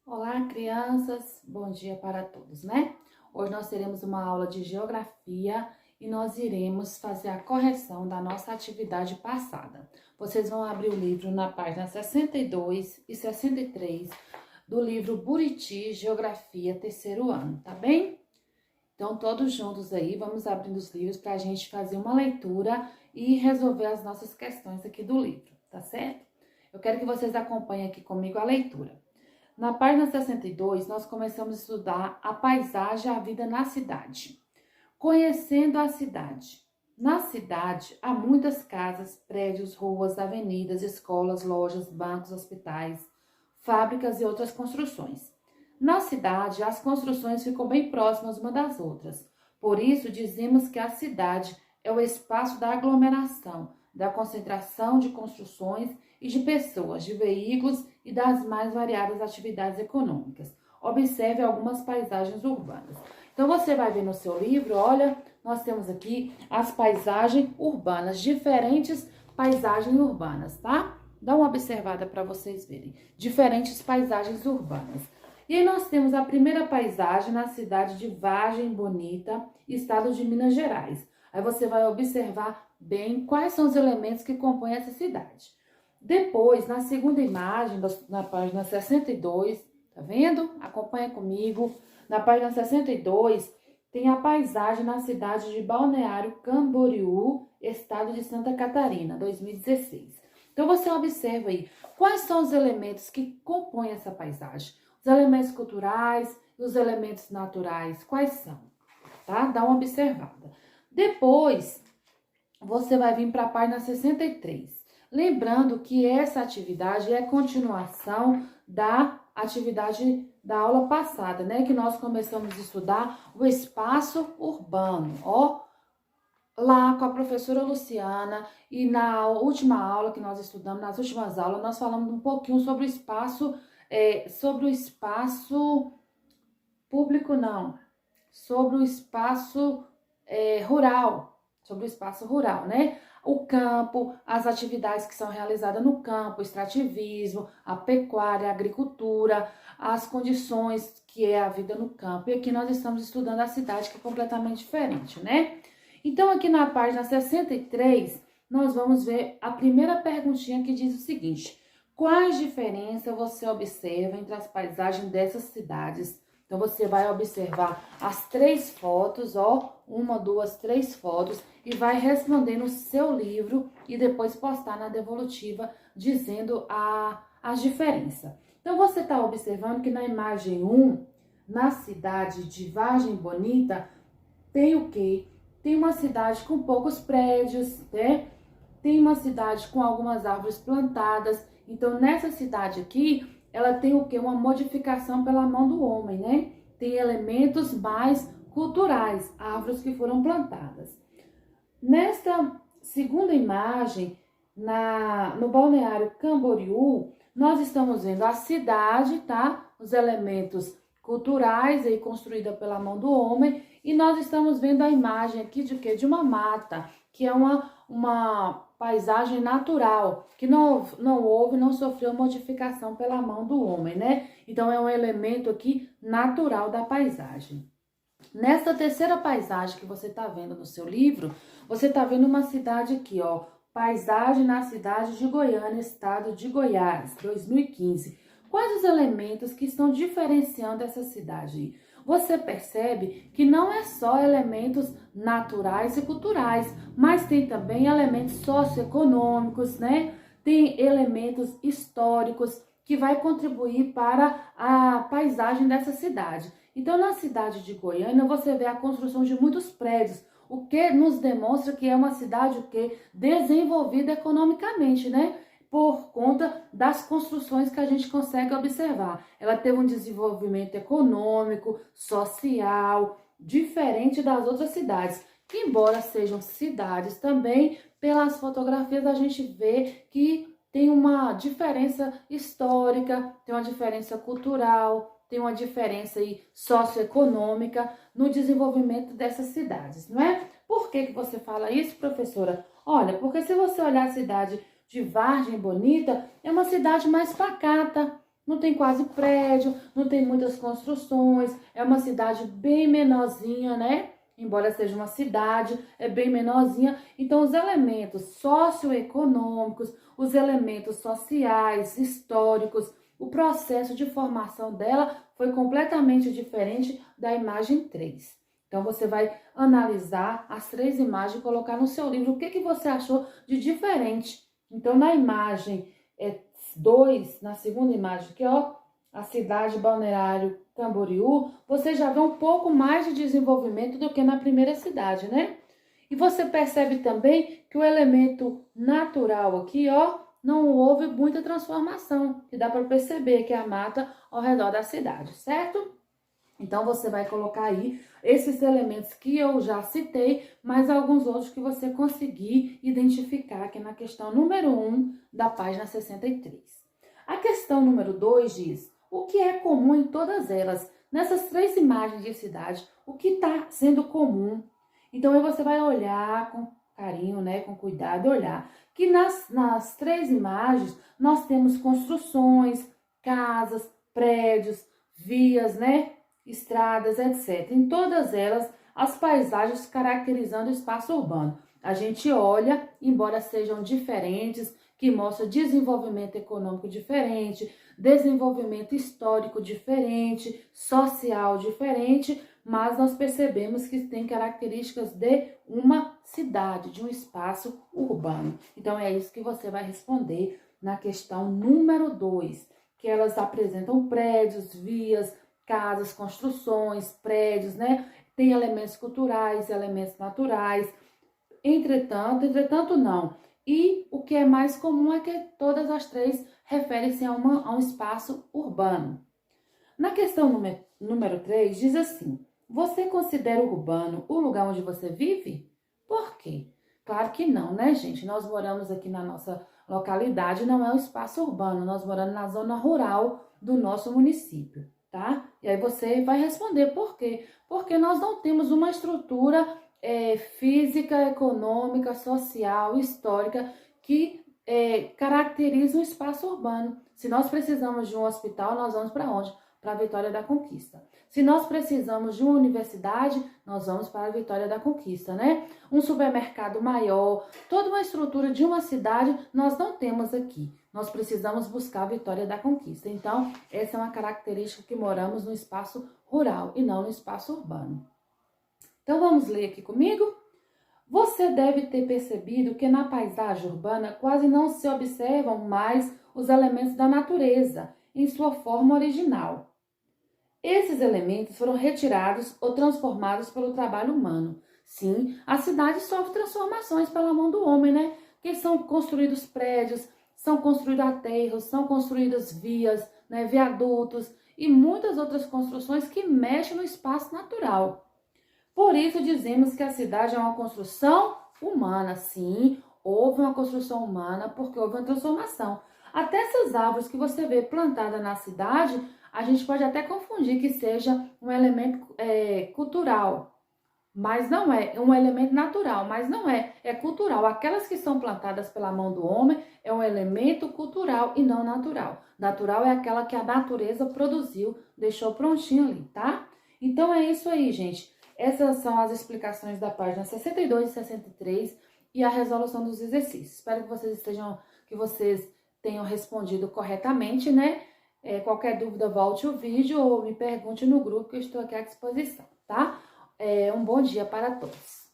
Olá, crianças! Bom dia para todos, né? Hoje nós teremos uma aula de geografia e nós iremos fazer a correção da nossa atividade passada. Vocês vão abrir o livro na página 62 e 63 do livro Buriti, Geografia, terceiro ano, tá bem? Então, todos juntos aí, vamos abrindo os livros para a gente fazer uma leitura e resolver as nossas questões aqui do livro, tá certo? Eu quero que vocês acompanhem aqui comigo a leitura. Na página 62, nós começamos a estudar a paisagem e a vida na cidade. Conhecendo a cidade. Na cidade, há muitas casas, prédios, ruas, avenidas, escolas, lojas, bancos, hospitais, fábricas e outras construções. Na cidade, as construções ficam bem próximas uma das outras. Por isso, dizemos que a cidade é o espaço da aglomeração, da concentração de construções e de pessoas, de veículos e das mais variadas atividades econômicas. Observe algumas paisagens urbanas. Então, você vai ver no seu livro, olha, nós temos aqui as paisagens urbanas, diferentes paisagens urbanas, tá? Dá uma observada para vocês verem. Diferentes paisagens urbanas. E aí nós temos a primeira paisagem na cidade de Vargem Bonita, estado de Minas Gerais. Aí você vai observar bem quais são os elementos que compõem essa cidade. Depois, na segunda imagem, na página 62, tá vendo? Acompanha comigo. Na página 62, tem a paisagem na cidade de Balneário Camboriú, estado de Santa Catarina, 2016. Então, você observa aí quais são os elementos que compõem essa paisagem. Os elementos culturais e os elementos naturais, quais são? Tá? Dá uma observada. Depois, você vai vir para a página 63. Lembrando que essa atividade é continuação da atividade da aula passada, né? Que nós começamos a estudar o espaço urbano, ó. Lá com a professora Luciana e na última aula que nós estudamos, nas últimas aulas, nós falamos um pouquinho sobre o espaço público, não, sobre o espaço rural, sobre o espaço rural, né? O campo, as atividades que são realizadas no campo, o extrativismo, a pecuária, a agricultura, as condições que é a vida no campo. E aqui nós estamos estudando a cidade, que é completamente diferente, né? Então, aqui na página 63, nós vamos ver a primeira perguntinha que diz o seguinte: quais diferenças você observa entre as paisagens dessas cidades? Então, você vai observar as 3 fotos, ó, 1, 2, 3 fotos, e vai responder no seu livro e depois postar na devolutiva dizendo as diferenças. Então, você está observando que na imagem 1, na cidade de Vargem Bonita, tem o quê? Tem uma cidade com poucos prédios, né? Tem uma cidade com algumas árvores plantadas. Então, nessa cidade aqui, ela tem o quê? Uma modificação pela mão do homem, né? Tem elementos mais culturais, árvores que foram plantadas. Nesta segunda imagem, no Balneário Camboriú, nós estamos vendo a cidade, tá? Os elementos culturais aí construída pela mão do homem, e nós estamos vendo a imagem aqui de quê? De uma mata, que é uma paisagem natural, que não sofreu modificação pela mão do homem, né? Então, é um elemento aqui natural da paisagem. Nessa terceira paisagem que você está vendo no seu livro, você está vendo uma cidade aqui, ó. Paisagem na cidade de Goiânia, estado de Goiás, 2015. Quais os elementos que estão diferenciando essa cidade? Você percebe que não é só elementos naturais e culturais, mas tem também elementos socioeconômicos, né? Tem elementos históricos que vai contribuir para a paisagem dessa cidade. Então, na cidade de Goiânia, você vê a construção de muitos prédios, o que nos demonstra que é uma cidade o quê? Desenvolvida economicamente, né? Por conta das construções que a gente consegue observar. Ela teve um desenvolvimento econômico, social, diferente das outras cidades, que embora sejam cidades também, pelas fotografias a gente vê que tem uma diferença histórica, tem uma diferença cultural, tem uma diferença aí socioeconômica no desenvolvimento dessas cidades, não é? Por que você fala isso, professora? Olha, porque se você olhar a cidade de Vargem Bonita, é uma cidade mais pacata, não tem quase prédio, não tem muitas construções, é uma cidade bem menorzinha, né? Embora seja uma cidade, é bem menorzinha. Então, os elementos socioeconômicos, os elementos sociais, históricos, o processo de formação dela foi completamente diferente da imagem 3. Então, você vai analisar as 3 imagens e colocar no seu livro o que você achou de diferente. Então, na imagem 2, na segunda imagem, que é a cidade balneário Camboriú, você já vê um pouco mais de desenvolvimento do que na primeira cidade, né? E você percebe também que o elemento natural aqui, não houve muita transformação, que dá para perceber que é a mata ao redor da cidade, certo? Então, você vai colocar aí esses elementos que eu já citei, mais alguns outros que você conseguir identificar aqui na questão número 1 da página 63. A questão número 2 diz: o que é comum em todas elas? Nessas 3 imagens de cidade, o que está sendo comum? Então, aí você vai olhar com carinho, né, com cuidado, olhar que nas 3 imagens nós temos construções, casas, prédios, vias, né, estradas, etc. Em todas elas, as paisagens caracterizando o espaço urbano. A gente olha, embora sejam diferentes, que mostra desenvolvimento econômico diferente, desenvolvimento histórico diferente, social diferente, mas nós percebemos que tem características de uma cidade, de um espaço urbano. Então, é isso que você vai responder na questão número 2, que elas apresentam prédios, vias, casas, construções, prédios, né? Tem elementos culturais, elementos naturais. Entretanto não. E o que é mais comum é que todas as 3 referem-se a um espaço urbano. Na questão número 3, diz assim: você considera urbano o lugar onde você vive? Por quê? Claro que não, né, gente? Nós moramos aqui na nossa localidade, não é um espaço urbano, nós moramos na zona rural do nosso município, tá? E aí você vai responder por quê? Porque nós não temos uma estrutura física, econômica, social, histórica que caracteriza um espaço urbano. Se nós precisamos de um hospital, nós vamos para onde? Para a Vitória da Conquista. Se nós precisamos de uma universidade, nós vamos para a Vitória da Conquista, né? Um supermercado maior, toda uma estrutura de uma cidade, nós não temos aqui. Nós precisamos buscar a Vitória da Conquista. Então, essa é uma característica que moramos no espaço rural e não no espaço urbano. Então, vamos ler aqui comigo? Você deve ter percebido que na paisagem urbana quase não se observam mais os elementos da natureza em sua forma original. Esses elementos foram retirados ou transformados pelo trabalho humano. Sim, a cidade sofre transformações pela mão do homem, né? Que são construídos prédios, são construídos aterros, são construídas vias, né, viadutos e muitas outras construções que mexem no espaço natural. Por isso dizemos que a cidade é uma construção humana. Sim, houve uma construção humana porque houve uma transformação. Até essas árvores que você vê plantadas na cidade, a gente pode até confundir que seja um elemento cultural, mas não é. Um elemento natural, mas não é. É cultural. Aquelas que são plantadas pela mão do homem é um elemento cultural e não natural. Natural é aquela que a natureza produziu, deixou prontinho ali, tá? Então é isso aí, gente. Essas são as explicações da página 62 e 63 e a resolução dos exercícios. Espero que vocês tenham respondido corretamente, né? Qualquer dúvida, volte o vídeo ou me pergunte no grupo que eu estou aqui à disposição, tá? Um bom dia para todos.